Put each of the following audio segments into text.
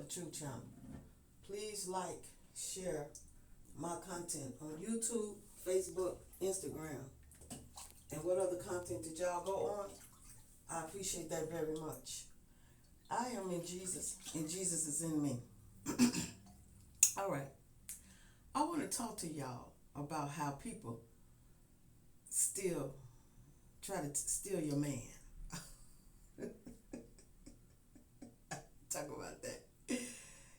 Truth channel. Please like, share my content on YouTube, Facebook, Instagram, and what other content did y'all go on? I appreciate that very much. I am in Jesus, and Jesus is in me. All right. I want to talk to y'all about how people still try to steal your man. Talk about that.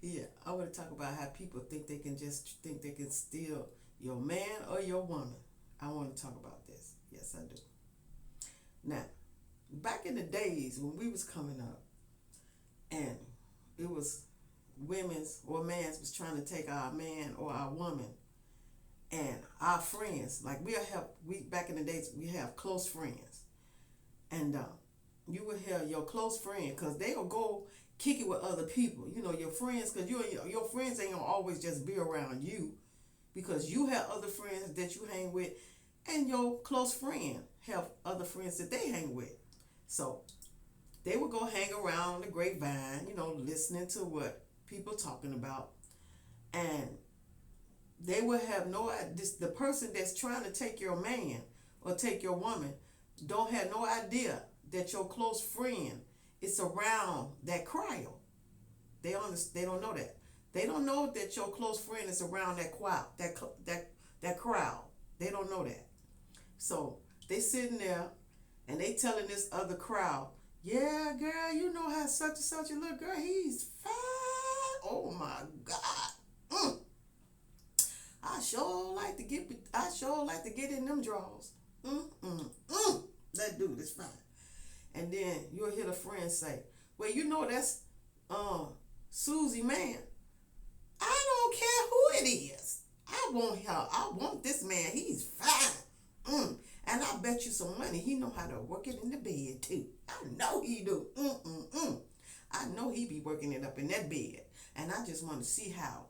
Yeah, I want to talk about how people think they can steal your man or your woman. I want to talk about this. Yes, I do. Now, back in the days when we was coming up, and it was women's or man's was trying to take our man or our woman, and our friends, like we back in the days we have close friends, and you would have your close friend, because they'll go kick it with other people. You know, your friends, because your friends ain't gonna always just be around you, because you have other friends that you hang with, and your close friend have other friends that they hang with. So they would go hang around the grapevine, listening to what people talking about, and they would have no idea. The person that's trying to take your man or take your woman don't have no idea that your close friend is around that crowd. They don't know that. They don't know that your close friend is around that crowd. That crowd. They don't know that. So they sitting there and they telling this other crowd, yeah, girl, you know how such and such a little girl, he's fine. Oh my God. I sure like to get in them drawers. That dude is fine. And then you'll hear the friend say, well, that's Susie, man. I don't care who it is. I want her. I want this man. He's fine. And I bet you some money he know how to work it in the bed too. I know he do. I know he be working it up in that bed. And I just want to see how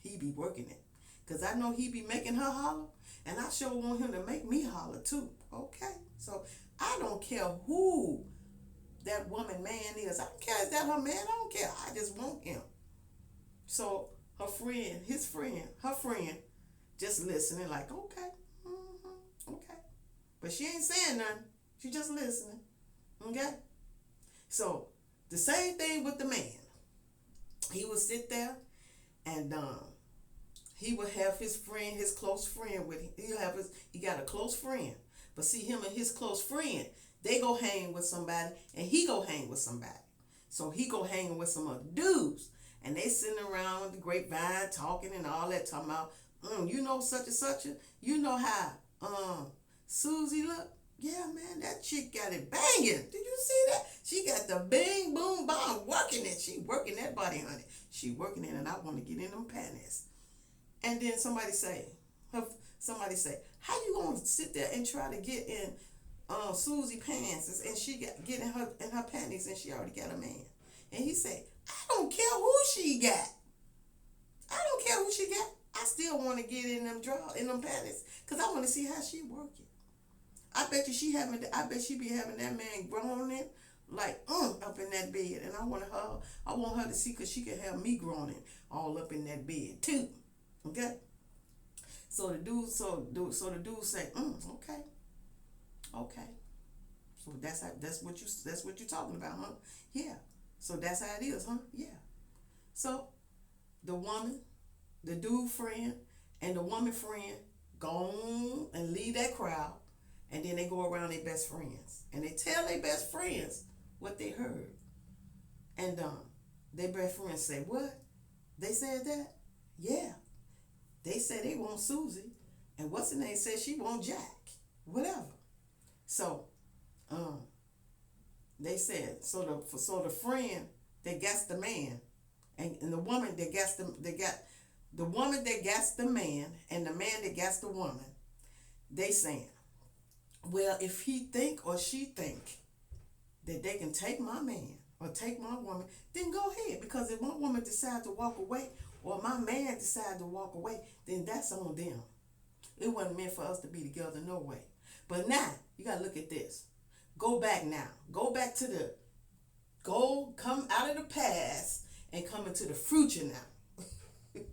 he be working it. Because I know he be making her holler. And I sure want him to make me holler too. Okay? So I don't care who that woman man is. I don't care if that her man. I don't care. I just want him. So her friend, her friend, just listening like, okay. Okay. But she ain't saying nothing. She just listening. Okay? So the same thing with the man. He would sit there and he would have his friend, his close friend with him. He got a close friend. But see, him and his close friend, they go hang with somebody and he go hang with somebody. So he go hanging with some other dudes. And they sitting around with the grapevine talking and all that, talking about, such and such. You know how Susie look? Yeah, man, that chick got it banging. Did you see that? She got the bing, boom, bomb working it. She working that body, honey. She working it, and I want to get in them panties. And then somebody say, how you gonna sit there and try to get in Susie pants, and she get in her panties, and she already got a man? And he said, I don't care who she got. I don't care who she got. I still want to get in them panties, because I want to see how she working. I bet she be having that man groaning like up in that bed, and I want her to see, because she can have me groaning all up in that bed too. Okay. So the dude say, okay. So that's what you're talking about, huh? Yeah. So that's how it is, huh? Yeah. So the woman, the dude friend, and the woman friend go on and leave that crowd, and then they go around their best friends, and they tell their best friends what they heard. And their best friends say, what? They said that? Yeah. They said they want Susie, and what's her name said she want Jack. Whatever. So they said, so the friend that gets the man, and the woman that gets the woman that gets the man, and the man that gets the woman, they saying, well, if he think or she think that they can take my man or take my woman, then go ahead. Because if my woman decide to walk away, or my man decide to walk away, then that's on them. It wasn't meant for us to be together no way. But now, you got to look at this. Go back now. Come out of the past and come into the future now.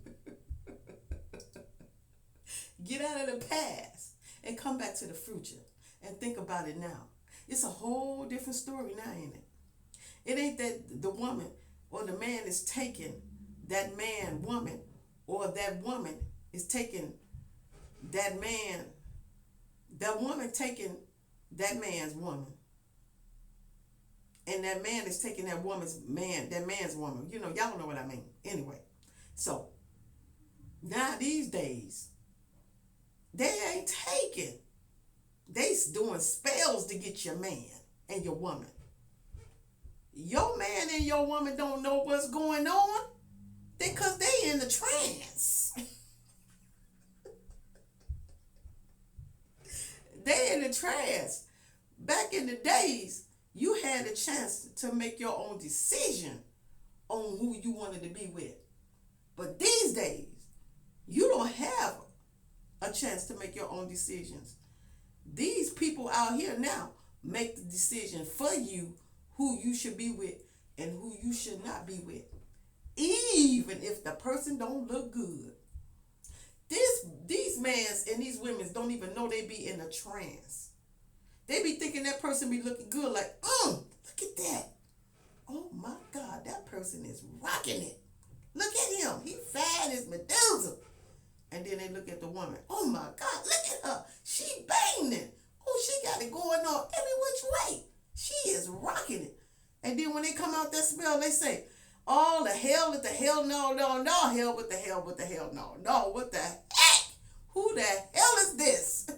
Get out of the past and come back to the future and think about it now. It's a whole different story now, ain't it? It ain't that the woman or the man is taking that man, woman, or that woman is taking that man, that woman taking that man's woman. And that man is taking that woman's man, that man's woman. You know, y'all know what I mean. Anyway, so now these days, they ain't taking. They doing spells to get your man and your woman. Your man and your woman don't know what's going on because they in the trance. They in the trance. Back in the days, you had a chance to make your own decision on who you wanted to be with. But these days, you don't have a chance to make your own decisions. These people out here now make the decision for you who you should be with and who you should not be with, even if the person don't look good. These mans and these women don't even know they be in a trance. They be thinking that person be looking good, like, look at that. Oh my God, that person is rocking it. Look at him. He fat as Medusa. And then they look at the woman. Oh my God, look at her. She banging. Oh, she got it going on every which way. She is rocking it. And then when they come out that spell, they say, oh, the hell with the hell, no, hell with the hell, with the hell, no, what the heck? Who the hell is this?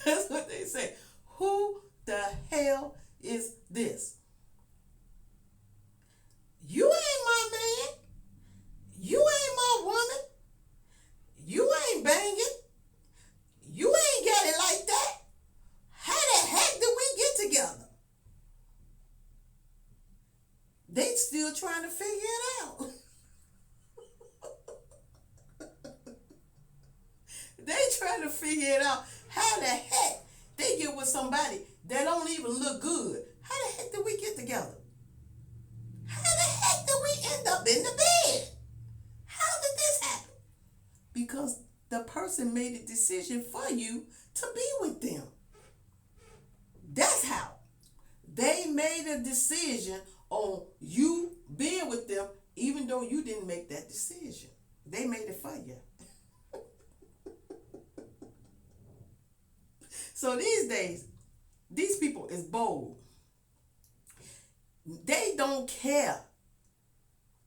That's what they say. Who the hell is this? You ain't my man. You ain't my woman. You ain't banging. You ain't got it like that. How the heck did we get together? They still trying to figure it out. They trying to figure it out. How the heck they get with somebody that don't even look good? How the heck did we get together? How the heck did we end up in the bed? How did this happen? Because the person made a decision for you to be with them. That's how. They made a decision on you being with them, even though you didn't make that decision. They made it for you. So these days, these people is bold. They don't care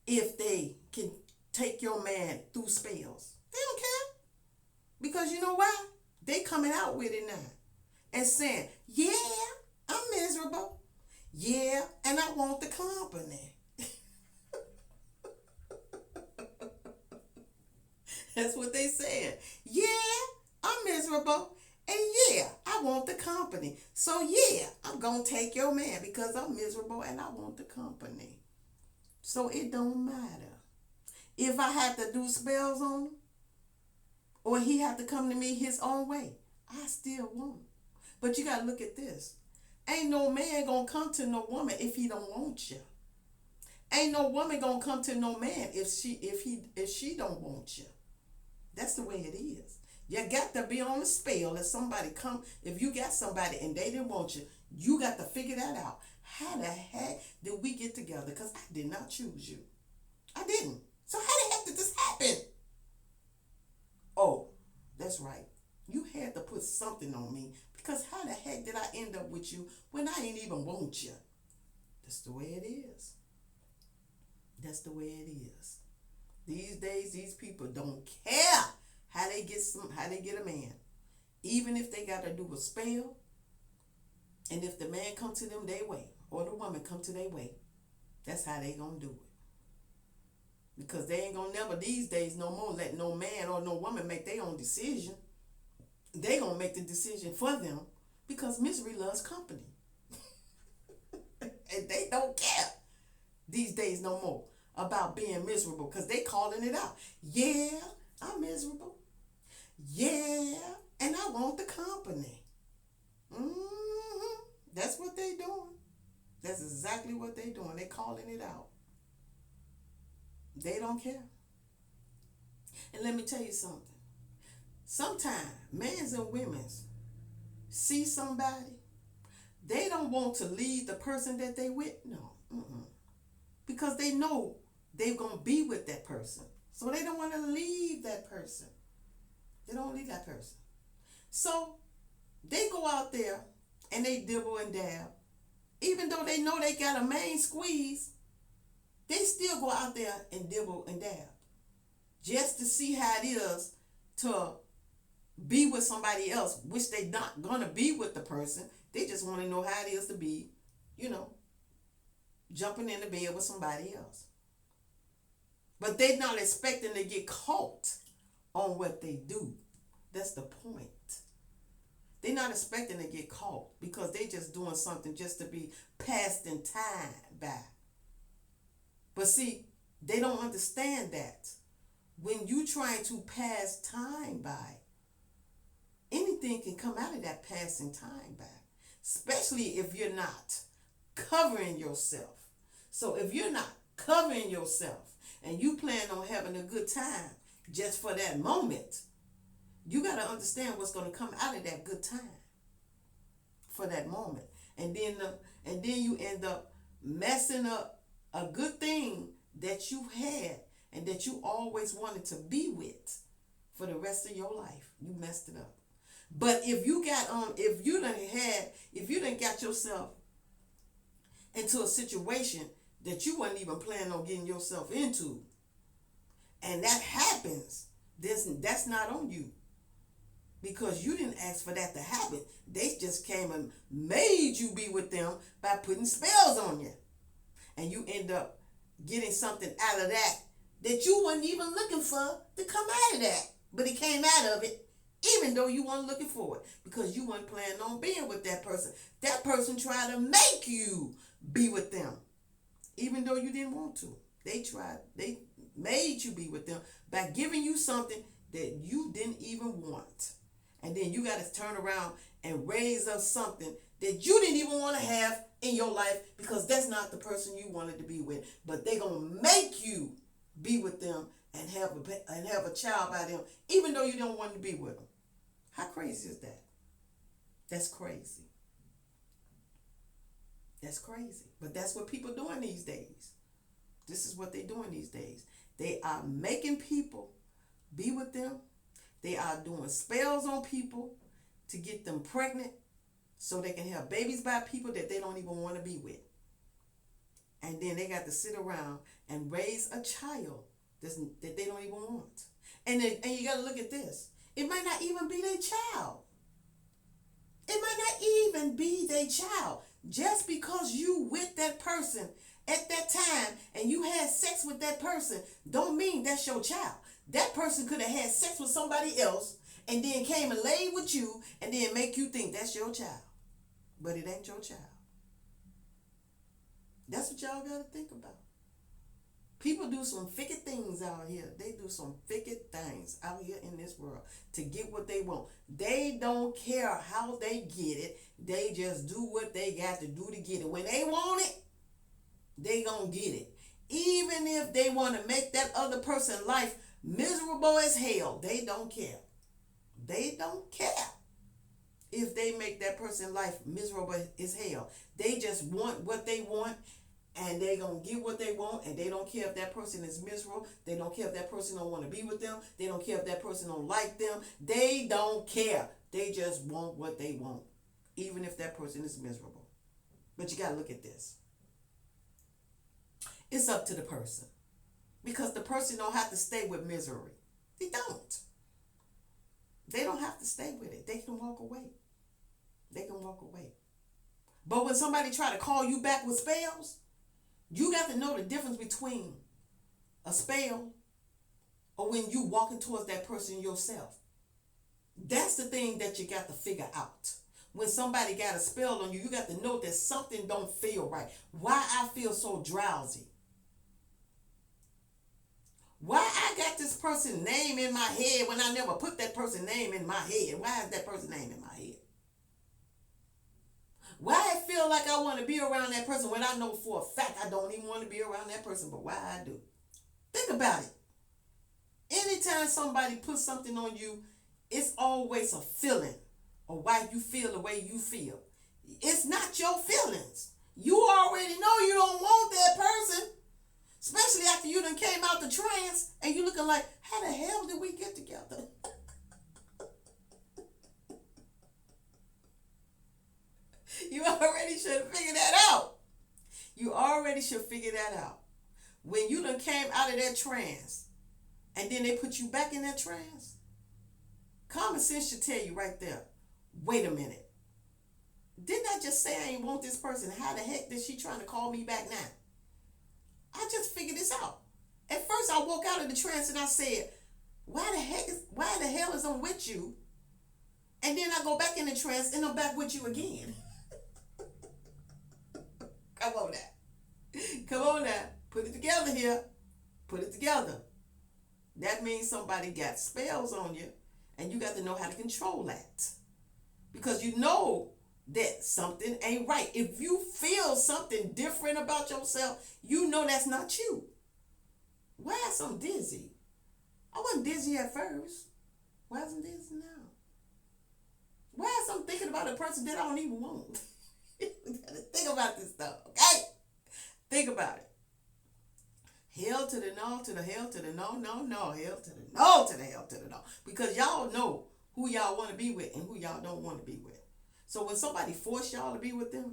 if they can take your man through spells. They don't care. Because you know why? They coming out with it now and saying, yeah, I'm miserable. Yeah, and I want the company. That's what they said. Yeah, I'm miserable. And yeah, I want the company. So yeah, I'm going to take your man because I'm miserable and I want the company. So it don't matter. If I have to do spells on him or he have to come to me his own way, I still want him. But you got to look at this. Ain't no man going to come to no woman if he don't want you. Ain't no woman going to come to no man if she don't want you. That's the way it is. You got to be on the spell. If somebody come, if you got somebody and they didn't want you, you got to figure that out. How the heck did we get together? Because I did not choose you. I didn't. So how the heck did this happen? Oh, that's right. You had to put something on me because how the heck did I end up with you when I didn't even want you? That's the way it is. That's the way it is. These days, these people don't care how they get a man. Even if they got to do a spell, and if the man come to them their way, or the woman come to their way, that's how they gonna do it. Because they ain't gonna never these days no more let no man or no woman make their own decision. They gonna make the decision for them because misery loves company. And they don't care these days no more about being miserable because they calling it out. Yeah, I'm miserable. Yeah, and I want the company. That's what they doing. That's exactly what they doing. They calling it out. They don't care. And let me tell you something. Sometimes men's and women's see somebody, they don't want to leave the person that they with. No. Mm-mm. Because they know they're going to be with that person. So they don't want to leave that person. They don't leave that person. So they go out there and they dibble and dab. Even though they know they got a main squeeze, they still go out there and dibble and dab. Just to see how it is to be with somebody else, which they not going to be with the person. They just want to know how it is to be, jumping in the bed with somebody else. But they're not expecting to get caught on what they do. That's the point. They're not expecting to get caught because they just doing something just to be passing time by. But see, they don't understand that. When you trying to pass time by, anything can come out of that passing time by. Especially if you're not covering yourself. So if you're not covering yourself and you plan on having a good time just for that moment, you got to understand what's going to come out of that good time for that moment. And then you end up messing up a good thing that you had and that you always wanted to be with for the rest of your life. You messed it up. But if you done got yourself into a situation that you wasn't even planning on getting yourself into, and that happens, that's not on you. Because you didn't ask for that to happen. They just came and made you be with them by putting spells on you. And you end up getting something out of that you weren't even looking for to come out of that. But it came out of it, even though you weren't looking for it. Because you weren't planning on being with that person. That person tried to make you be with them, even though you didn't want to. They made you be with them by giving you something that you didn't even want. And then you got to turn around and raise up something that you didn't even want to have in your life because that's not the person you wanted to be with. But they're going to make you be with them and have a child by them, even though you don't want to be with them. How crazy is that? That's crazy. That's crazy. But that's what people are doing these days. This is what they're doing these days. They are making people be with them. They are doing spells on people to get them pregnant so they can have babies by people that they don't even want to be with. And then they got to sit around and raise a child that they don't even want. And you got to look at this. It might not even be their child. It might not even be their child. Just because you with that person at that time and you had sex with that person don't mean that's your child. That person could have had sex with somebody else and then came and laid with you and then make you think that's your child. But it ain't your child. That's what y'all got to think about. People do some wicked things out here. They do some wicked things out here in this world to get what they want. They don't care how they get it. They just do what they got to do to get it. When they want it, they gonna get it. Even if they want to make that other person's life miserable as hell, they don't care. They don't care if they make that person's life miserable as hell. They just want what they want, and they gonna get what they want, and they don't care if that person is miserable. They don't care if that person don't want to be with them. They don't care if that person don't like them. They don't care. They just want what they want, even if that person is miserable. But you gotta look at this. It's up to the person. Because the person don't have to stay with misery. They don't. They don't have to stay with it. They can walk away. They can walk away. But when somebody try to call you back with spells, you got to know the difference between a spell or when you walking towards that person yourself. That's the thing that you got to figure out. When somebody got a spell on you, you got to know that something don't feel right. Why I feel so drowsy? Why I got this person's name in my head when I never put that person's name in my head? Why is that person's name in my head? Why I feel like I want to be around that person when I know for a fact I don't even want to be around that person, but why I do. Think about it. Anytime somebody puts something on you, it's always a feeling or why you feel the way you feel. It's not your feelings. You already know you don't want that person. Especially after you done came out the trance and you looking like, how the hell did we get together? You already should have figured that out. You already should figure that out. When you done came out of that trance and then they put you back in that trance, common sense should tell you right there, wait a minute. Didn't I just say I ain't want this person? How the heck is she trying to call me back now? I just figured this out. At first I woke out of the trance and I said, why the hell is I'm with you? And then I go back in the trance and I'm back with you again. Come on now. Come on now. Put it together here. Put it together. That means somebody got spells on you and you got to know how to control that. Because you know that something ain't right. If you feel something different about yourself, you know that's not you. Why is I'm dizzy? I wasn't dizzy at first. Why is I'm dizzy now? Why is I'm thinking about a person that I don't even want? You gotta think about this stuff, okay? Think about it. Hell to the no, to the hell to the no, no, no. Hell to the no, to the hell to the no. Because y'all know who y'all want to be with and who y'all don't want to be with. So when somebody force y'all to be with them,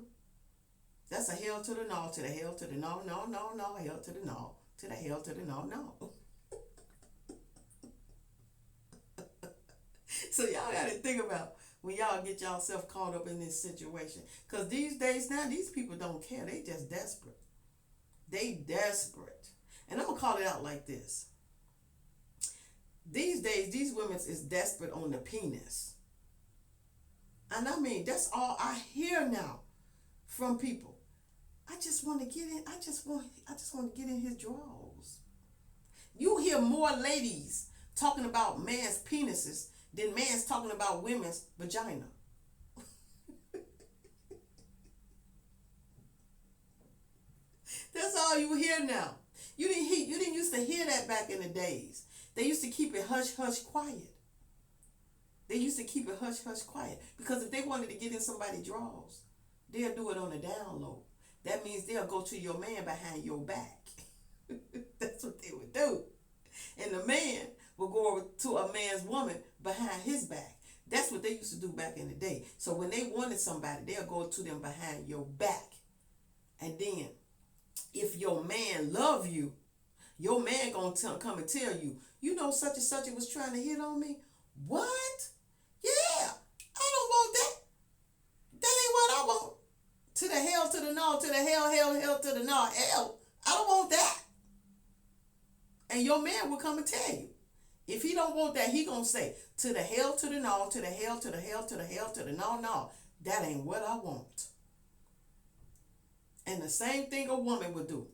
that's a hell to the no, to the hell to the no, no, no, no, hell to the no, to the hell to the no, no. So y'all got to think about when y'all get yourself caught up in this situation. Because these days now, these people don't care. They just desperate. They desperate. And I'm going to call it out like this. These days, these women is desperate on the penis. And I mean, that's all I hear now from people. I just want to get in. I just want to get in his drawers. You hear more ladies talking about man's penises than man's talking about women's vagina. That's all you hear now. You didn't used to hear that back in the days. They used to keep it hush hush quiet. They used to keep it hush hush quiet because if they wanted to get in somebody's drawers, they'll do it on the down low. That means they'll go to your man behind your back. That's what they would do. And the man will go over to a man's woman behind his back. That's what they used to do back in the day. So when they wanted somebody, they'll go to them behind your back. And then if your man love you, your man gonna come and tell you, you know such and such was trying to hit on me. What? Yeah, I don't want that. That ain't what I want. To the hell, to the no, to the hell, hell, to the no, hell. I don't want that. And your man will come and tell you. If he don't want that, he gonna say, to the hell, to the no, to the hell, to the hell, to the hell, to the no, no. That ain't what I want. And the same thing a woman would do.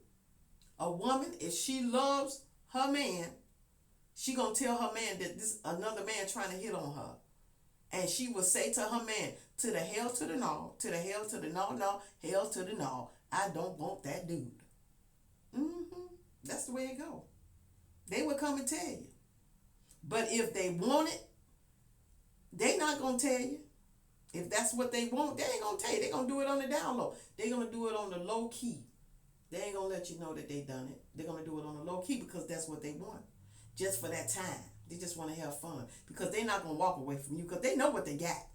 A woman, if she loves her man, she gonna tell her man that this another man trying to hit on her. And she will say to her man, to the hell to the no, to the hell to the no, no, hell to the no. I don't want that dude. That's the way it go. They will come and tell you. But if they want it, they not gonna tell you. If that's what they want, they ain't gonna tell you. They gonna do it on the down low. They gonna do it on the low key. They ain't gonna let you know that they done it. They're gonna do it on the low key because that's what they want. Just for that time. They just want to have fun. Because they're not gonna walk away from you because they know what they got.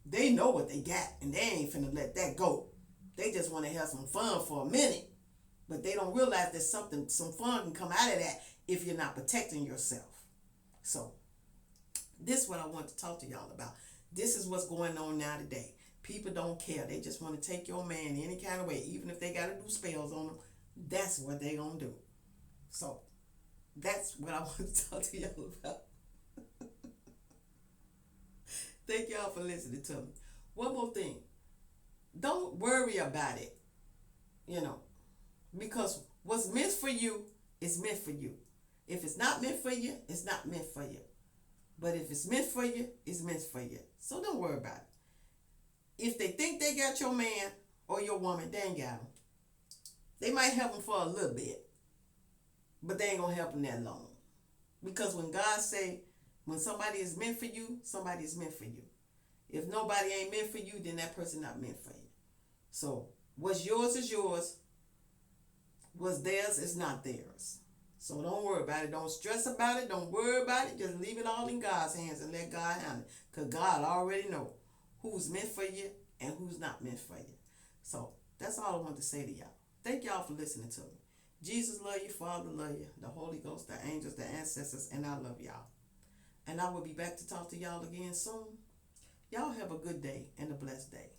They know what they got and they ain't finna let that go. They just want to have some fun for a minute. But they don't realize that some fun can come out of that if you're not protecting yourself. So, this is what I want to talk to y'all about. This is what's going on now today. People don't care. They just want to take your man any kind of way. Even if they got to do spells on them, that's what they going to do. So, that's what I want to talk to y'all about. Thank y'all for listening to me. One more thing. Don't worry about it. Because what's meant for you is meant for you. If it's not meant for you, it's not meant for you. But if it's meant for you, it's meant for you. So don't worry about it. if they think they got your man or your woman, they ain't got them. They might help them for a little bit, but they ain't gonna help them that long. Because when God say, when somebody is meant for you, somebody is meant for you. If nobody ain't meant for you, then that person not meant for you. So what's yours is yours. What's theirs is not theirs. So don't worry about it. Don't stress about it. Don't worry about it. Just leave it all in God's hands and let God handle it. Because God already know who's meant for you and who's not meant for you. So that's all I want to say to y'all. Thank y'all for listening to me. Jesus love you, Father love you, the Holy Ghost, the angels, the ancestors, and I love y'all. And I will be back to talk to y'all again soon. Y'all have a good day and a blessed day.